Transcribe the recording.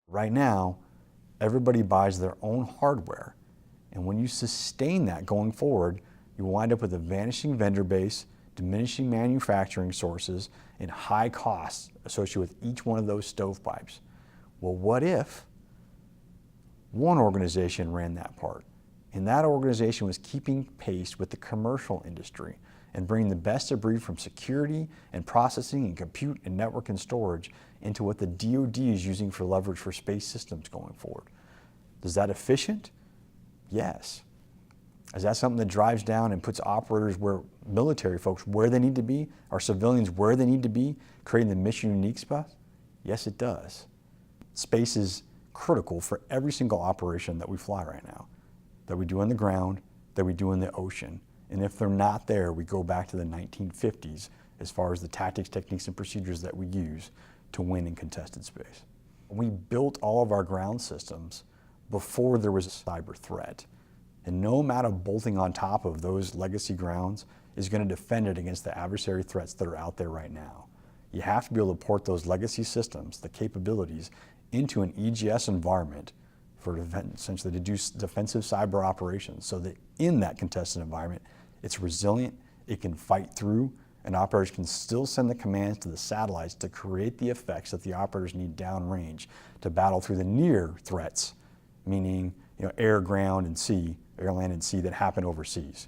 Right now, everybody buys their own hardware. And when you sustain that going forward, you wind up with a vanishing vendor base, diminishing manufacturing sources, and high costs associated with each one of those stovepipes. Well, what if one organization ran that part, and that organization was keeping pace with the commercial industry and bringing the best of breed from security and processing and compute and network and storage into what the DoD is using for leverage for space systems going forward? Is that efficient? Yes. Is that something that drives down and puts operators where military folks where they need to be, our civilians where they need to be, creating the mission unique stuff? Yes, it does. Space is critical for every single operation that we fly right now, that we do on the ground, that we do in the ocean. And if they're not there, we go back to the 1950s as far as the tactics, techniques, and procedures that we use to win in contested space. We built all of our ground systems before there was a cyber threat. And no amount of bolting on top of those legacy grounds is going to defend it against the adversary threats that are out there right now. You have to be able to port those legacy systems, the capabilities, into an EGS environment for essentially to do defensive cyber operations so that in that contested environment, it's resilient, it can fight through, and operators can still send the commands to the satellites to create the effects that the operators need downrange to battle through the near threats, meaning air, ground, and sea, air, land, and sea that happen overseas.